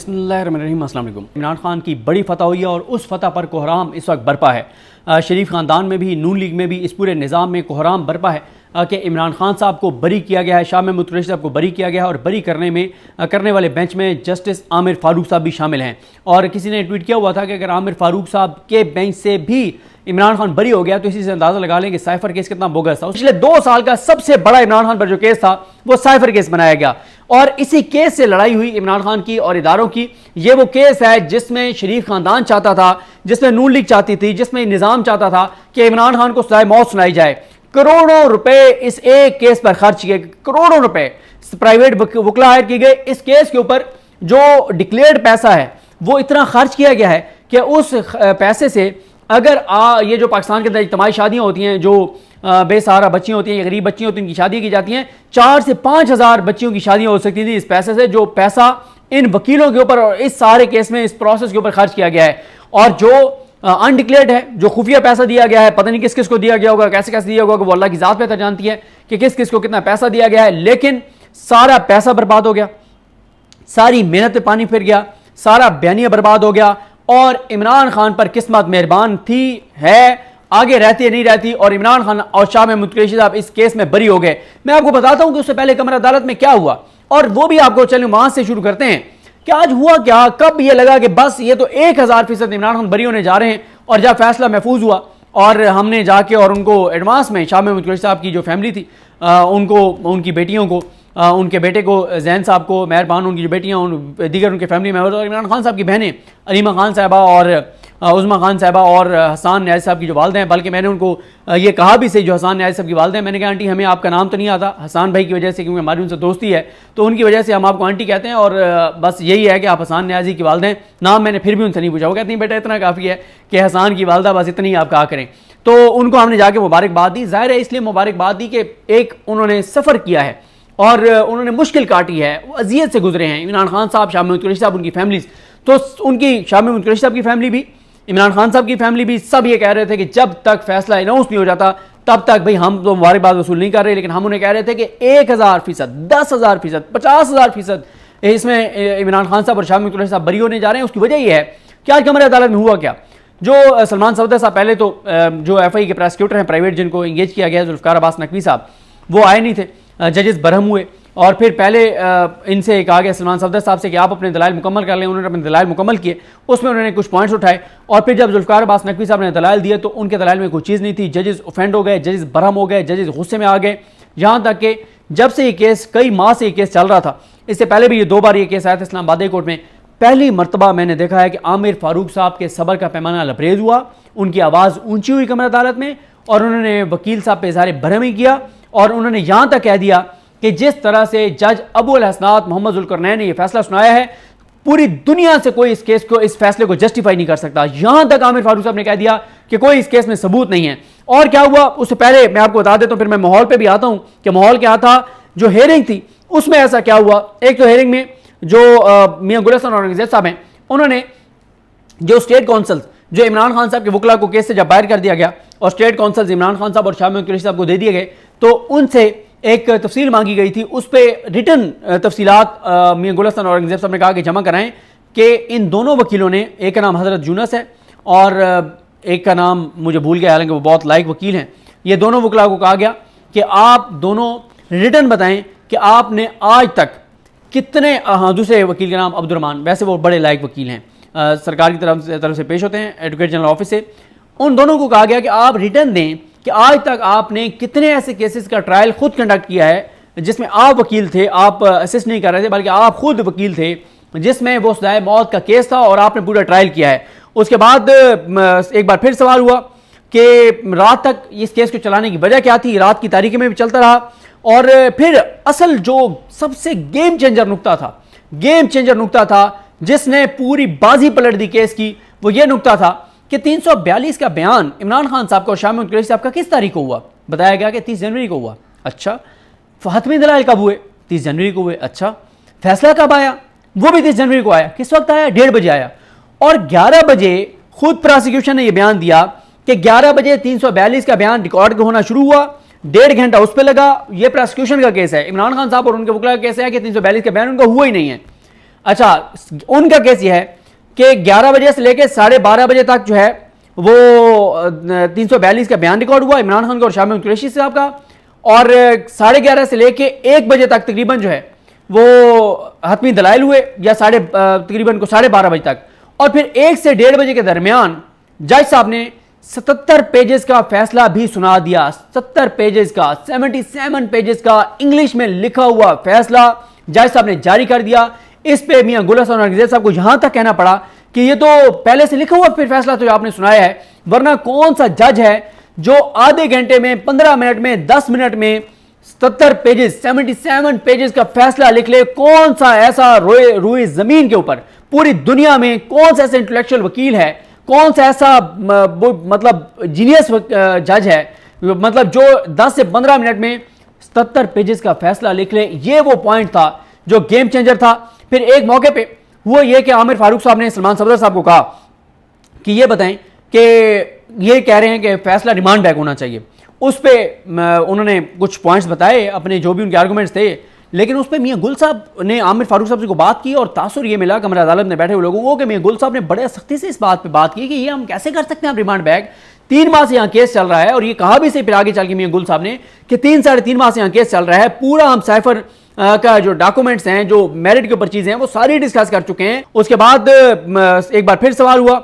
बिस्मिल्लाहिर्रहमानिर्रहीम। अस्सलाम वालेकुम। इमरान खान की बड़ी फतह हुई है और उस फतह पर कोहराम इस वक्त बरपा है। शरीफ ख़ानदान में भी, नून लीग में भी इस पूरे निज़ाम में कोहराम बरपा है कि इमरान खान साहब को बरी किया गया है, शाह महमूद कुरैशी साहब को बरी किया गया है और बरी करने वाले बेंच में जस्टिस आमिर फ़ारूक साहब भी शामिल हैं। और किसी ने ट्वीट किया हुआ था कि अगर आमिर फ़ारूक साहब के बेंच से भी इमरान खान बरी हो गया तो इसी से अंदाज़ा लगा लें कि साइफर केस कितना बोगस था। पिछले 2 साल का सबसे बड़ा इमरान खान पर जो केस था वो साइफर केस बनाया गया और इसी केस से लड़ाई हुई इमरान खान की और इदारों की। ये वो केस है जिसमें शरीफ खानदान चाहता था, जिसमें नून लीग चाहती थी, जिसमें निज़ाम चाहता था कि इमरान खान को सजाए मौत सुनाई जाए। करोड़ों रुपए इस एक केस पर खर्च किए, करोड़ों रुपए प्राइवेट वकला हायर किए गए। इस केस के ऊपर जो डिक्लेयर्ड पैसा है वो इतना खर्च किया गया है कि उस पैसे से अगर ये जो पाकिस्तान के अंदर इज्तिमाई शादियाँ होती हैं, जो बेसहारा बच्चियाँ होती हैं, गरीब बच्चियाँ होती हैं, उनकी शादियाँ की जाती हैं, 4 से 5 हज़ार बच्चियों की शादियाँ हो सकती थी इस पैसे से, जो पैसा इन वकीलों के ऊपर और इस सारे केस में इस प्रोसेस के ऊपर खर्च किया गया है। और जो अनडिक्लेयर्ड है, जो खुफिया पैसा दिया गया है, पता नहीं किस किस को दिया गया होगा, कैसे कैसे दिया होगा, वो अल्लाह की ज़ात बेहतर जानती है कि किस किस को कितना पैसा दिया गया है। लेकिन सारा पैसा बर्बाद हो गया, सारी मेहनत पे पानी फिर गया, सारा बयानिया बर्बाद हो गया और इमरान खान पर किस्मत मेहरबान थी, है, आगे रहती है नहीं रहती और इमरान खान और शाह महमूद कुरैशी साहब इस केस में बरी हो गए। मैं आपको बताता हूं कि उससे पहले कमर अदालत में क्या हुआ और वो भी आपको चलें वहां से शुरू करते हैं कि आज हुआ क्या, कब ये लगा कि बस ये तो 1000% इमरान खान बरी होने जा रहे हैं। और जब फैसला महफूज हुआ और हमने जाके और उनको एडवांस में शाह महमूद कुरैशी साहब की जो फैमिली थी उनको, उनकी बेटियों को, उनके बेटे को, जैन साहब को, मेहरबान, उनकी जो बेटियाँ, दीगर उनके फैमिली मेम्बर्स और इमरान खान साहब की बहनें अलीमा खान साहबा और उज़मा खान साहबा और हसन न्याज़ साहब की जो वालदे हैं, बल्कि मैंने उनको ये कहा भी सही, जो हसन न्याज़ साहब की वालदे हैं, मैंने कहा आंटी हमें आपका नाम तो नहीं आता, हसन भाई की वजह से, क्योंकि हमारी उनसे दोस्ती है तो उनकी वजह से हम आपको आंटी कहते हैं और बस यही है कि आप हसन न्याज़ी की वालदे हैं। नाम मैंने फिर भी उनसे नहीं पूछा, वो कहती हैं बेटा इतना काफ़ी है कि हसन की वालदा बस इतनी आप कहा करें। तो उनको हमने जाके मुबारकबाद दी, ज़ाहिर है इसलिए मुबारकबाद दी कि एक उन्होंने सफ़र किया है और उन्होंने मुश्किल काटी है, वो अजियत से गुजरे हैं। इमरान खान साहब, शाह महमूद कुरैशी साहब, उनकी फैमिलीज, तो उनकी शाह महमूद कुरैशी साहब की फैमिली भी, इमरान खान साहब की फैमिली भी, सब ये कह रहे थे कि जब तक फैसला अनाउंस नहीं हो जाता तब तक भाई हम तो मुबारकबाद वसूल नहीं कर रहे। लेकिन हम उन्हें कह रहे थे कि 1000%, 10,000%, 50,000% इसमें इमरान खान साहब और शाह महमूद कुरैशी साहब बरी होने जा रहे हैं। उसकी वजह यह है कि आज कमर अदालत में हुआ क्या, जो सलमान सफदर साहब, पहले तो जो FI के प्रोसिक्यूटर हैं प्राइवेट, जिनको इंगेज किया गया जुल्फ़िकार अब्बास नकवी साहब, वो आए नहीं थे, जजेस बरहम हुए और फिर पहले इनसे कहा गया सलमान सफदर साहब से कि आप अपने दलाइल मुकम्मल कर लें। उन्होंने अपने दलाइल मुकम्मल किए, उसमें उन्होंने कुछ पॉइंट्स उठाए और फिर जब जुल्फ़िकार अब्बास नकवी साहब ने दलाइल दिए तो उनके दलाइल में कोई चीज़ नहीं थी। जजेस ऑफेंड हो गए, जजेस बरहम हो गए, जजेस गुस्से में आ गए। यहाँ तक कि जब से ये केस, कई माह से ये केस चल रहा था, इससे पहले भी ये 2 बार ये केस आया था इस्लामाबाद कोर्ट में, पहली मरतबा मैंने देखा है कि आमिर फ़ारूक साहब के सब्र का पैमाना लबरेज हुआ, उनकी आवाज़ ऊंची हुई कमर अदालत में और उन्होंने वकील साहब पे इज़हार बरहमी किया और उन्होंने यहाँ तक कह दिया कि जिस तरह से जज अबू अल हसनात मोहम्मद ज़ुल्करनैन ने यह फैसला सुनाया है, पूरी दुनिया से कोई इस केस को, इस फैसले को जस्टिफाई नहीं कर सकता। यहां तक आमिर फ़ारूक साहब ने कह दिया कि कोई इस केस में सबूत नहीं है। और क्या हुआ उससे पहले मैं आपको बता देता हूं, फिर मैं माहौल पे भी आता हूं कि माहौल क्या था। जो हेयरिंग थी उसमें ऐसा क्या हुआ, एक तो हेयरिंग में जो मियां गुल हसन औरंगज़ेब साहब हैं, उन्होंने जो स्टेट काउंसिल, जो इमरान खान साहब के वकला को केस से जब बाहर कर दिया गया और स्टेट काउंसिल इमरान खान साहब और शाह महमूद कुरैशी साहब को दे दिए गए, तो उनसे एक तफसील मांगी गई थी। उस पर रिटर्न तफसीलात मियां गुल हसन औरंगज़ेब साहब ने कहा कि जमा कराएं कि इन दोनों वकीलों ने, एक का नाम हज़रत यूनुस है और एक का नाम मुझे भूल गया, हालांकि वो बहुत लायक वकील हैं, ये दोनों वकला को कहा गया कि आप दोनों रिटर्न बताएं कि आपने आज तक कितने, हाँ दूसरे वकील का नाम अब्दुर्रहमान, वैसे वो बड़े लायक वकील हैं, सरकार की तरफ से पेश होते हैं एडवोकेट जनरल ऑफिस से। उन दोनों को कहा गया कि आप रिटर्न दें कि आज तक आपने कितने ऐसे केसेस का ट्रायल खुद कंडक्ट किया है जिसमें आप वकील थे, आप असिस्ट नहीं कर रहे थे बल्कि आप खुद वकील थे, जिसमें वो सजाए मौत का केस था और आपने पूरा ट्रायल किया है। उसके बाद एक बार फिर सवाल हुआ कि रात तक इस केस को चलाने की वजह क्या थी, रात की तारीख में भी चलता रहा। और फिर असल जो सबसे गेम चेंजर नुकता था जिसने पूरी बाजी पलट दी केस की, वो ये नुकता था कि 342 का बयान इमरान खान साहब का और शाह महमूद कुरैशी साहब का किस तारीख को हुआ। बताया गया कि 30 जनवरी को हुआ। अच्छा, हतमी दलाइल कब हुए? 30 जनवरी को हुए। अच्छा, फैसला कब आया? वो भी 30 जनवरी को आया। किस वक्त आया? 1:30 बजे आया। और 11 बजे खुद प्रोसिक्यूशन ने यह बयान दिया कि 11 बजे 342 का बयान रिकॉर्ड होना शुरू हुआ, 1.5 घंटा उस पर लगा। यह प्रोसिक्यूशन का केस है, इमरान खान साहब और उनके वकला का केस है कि 342 का बयान उनका हुआ ही नहीं है। अच्छा, उनका केस यह है कि 11 बजे से लेकर 12:30 बजे तक जो है वो 342 का बयान रिकॉर्ड हुआ इमरान खान का और शाह महमूद कुरैशी साहब का, और 11:30 से लेकर 1 बजे तक तकरीबन जो है वो हतमी दलाइल हुए, या तकरीबन को 12:30 बजे तक, और फिर 1 से 1:30 बजे के दरमियान जज साहब ने 77 पेजेस का फैसला भी सुना दिया। 70 पेजेस का, 77 पेजेस का इंग्लिश में लिखा हुआ फैसला जज साहब ने जारी कर दिया। इस पे मियां गुल हसन और नरगिस साहब को यहां तक कहना पड़ा कि ये तो पहले से लिखा हुआ फिर फैसला तो आपने सुनाया है, वरना कौन सा जज है जो आधे घंटे में, 15 मिनट में, 10 मिनट में 77 पेजेस, 77 पेजेस का फैसला लिख ले। कौन सा ऐसा रूए जमीन के ऊपर पूरी दुनिया में कौन सा ऐसा इंटेलेक्चुअल वकील है, कौन सा ऐसा मतलब जीनियस जज है, मतलब जो 10 से 15 मिनट में 77 पेजेस का फैसला लिख ले। ये वो पॉइंट था जो गेम चेंजर था। फिर एक मौके पे हुआ ये कि आमिर फारूक साहब ने सलमान सफदर साहब को कहा कि ये बताएं कि ये कह रहे हैं कि फैसला रिमांड बैक होना चाहिए। उस पर उन्होंने कुछ पॉइंट्स बताए अपने, जो भी उनके आर्गूमेंट्स थे, लेकिन उस पर मियां गुल साहब ने आमिर फारूक साहब से को बात की और तासुर ये मिला कमरा अदालत में बैठे हुए लोगों को कि मियां गुल साहब ने बड़े सख्ती से इस बात पे बात की कि ये हम कैसे कर सकते हैं रिमांड बैक, 3 माह से यहाँ केस चल रहा है। और ये कहा भी से फिर आगे चल के मियां गुल साहब ने कि 3-3.5 माह से यहाँ केस चल रहा है, पूरा हम साइफर का जो डॉक्यूमेंट्स हैं, जो मेरिट के ऊपर चीजें हैं, वो सारी डिस्कस कर चुके हैं। उसके बाद एक बार फिर सवाल हुआ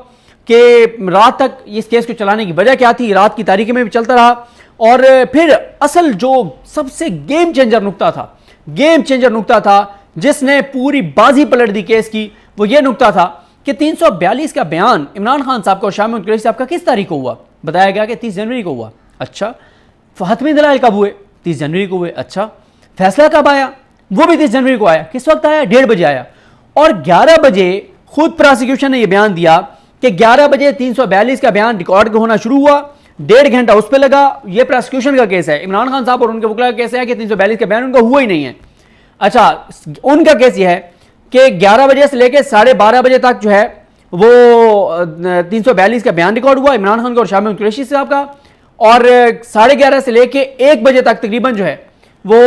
कि रात तक इस केस को चलाने की वजह क्या थी, रात की तारीख में भी चलता रहा। और फिर असल जो सबसे गेम चेंजर नुक्ता था जिसने पूरी बाजी पलट दी केस की, वो ये नुक्ता था कि 342 का बयान इमरान खान साहब का और शाह महमूद कुरैशी साहब का किस तारीख को हुआ। बताया गया कि 30 जनवरी को हुआ। अच्छा, हतमी दलाइल कब हुए? 30 जनवरी को हुए। अच्छा, फैसला कब आया? वो भी 30 जनवरी को आया। किस वक्त आया? 1:30 बजे आया। और 11 बजे खुद प्रोसिक्यूशन ने यह बयान दिया कि 11 बजे 342 का बयान रिकॉर्ड होना शुरू हुआ, 1.5 घंटा उस पर लगा। यह प्रोसिक्यूशन का केस है, इमरान खान साहब और उनके वकील का केस है कि 342 का बयान उनका हुआ ही नहीं है। अच्छा, उनका केस यह है कि 11 बजे से लेकर 12:30 बजे तक जो है वो 342 का बयान रिकॉर्ड हुआ इमरान खान का और शाह महमूद कुरैशी साहब का, और 11:30 से लेकर 1 बजे तक तकरीबन जो है वो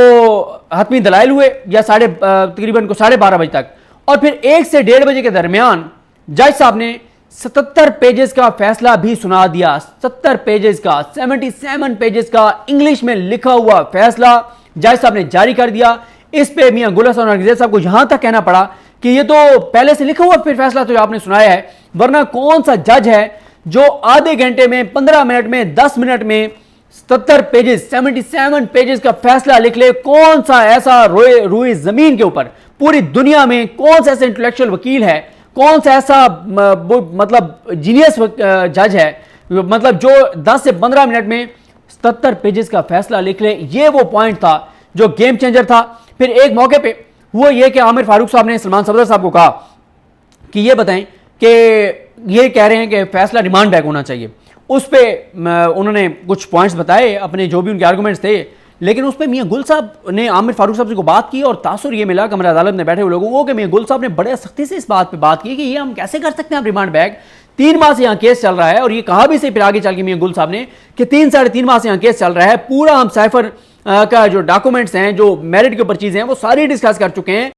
हतमी दलाइल हुए, या तकरीबन को 12:30 बजे तक, और फिर 1 से 1:30 बजे के दरमियान जज साहब ने 77 पेजेस का फैसला भी सुना दिया। 70 पेजेस का, 77 पेजेस का इंग्लिश में लिखा हुआ फैसला जज साहब ने जारी कर दिया। इस पे मियां गुल हसन और नरगिस साहब को यहां तक कहना पड़ा कि ये तो पहले से लिखा हुआ फिर फैसला तो आपने सुनाया है, वरना कौन सा जज है जो आधे घंटे में, 15 मिनट में, 10 मिनट में 77 पेजेस, 77 पेजेस का फैसला लिख ले। कौन सा ऐसा रूए जमीन के ऊपर पूरी दुनिया में कौन सा ऐसा इंटेलेक्चुअल वकील है, कौन सा ऐसा मतलब जीनियस जज है, मतलब जो 10 से 15 मिनट में 77 पेजेस का फैसला लिख ले। ये वो पॉइंट था जो गेम चेंजर था। फिर एक मौके पे हुआ ये कि आमिर फारूक साहब ने सलमान सफदर साहब को कहा कि ये बताएं कि ये कह रहे हैं कि फैसला रिमांड बैक होना चाहिए। उस पर उन्होंने कुछ पॉइंट्स बताए अपने, जो भी उनके आर्गूमेंट्स थे, लेकिन उस पर मियां गुल साहब ने आमिर फारूक साहब से को बात की और तासुर ये मिला कमरा अदालत में बैठे हुए लोगों को कि मियां गुल साहब ने बड़े सख्ती से इस बात पे बात की कि ये हम कैसे कर सकते हैं रिमांड बैक, 3 माह से यहाँ केस चल रहा है। और ये कहा भी से फिर आगे चल के मियां गुल साहब ने कि 3-3.5 माह से यहाँ केस चल रहा है, पूरा हम साइफर का जो डॉक्यूमेंट्स हैं, जो मेरिट के ऊपर चीजें हैं, वो सारी डिस्कस कर चुके हैं।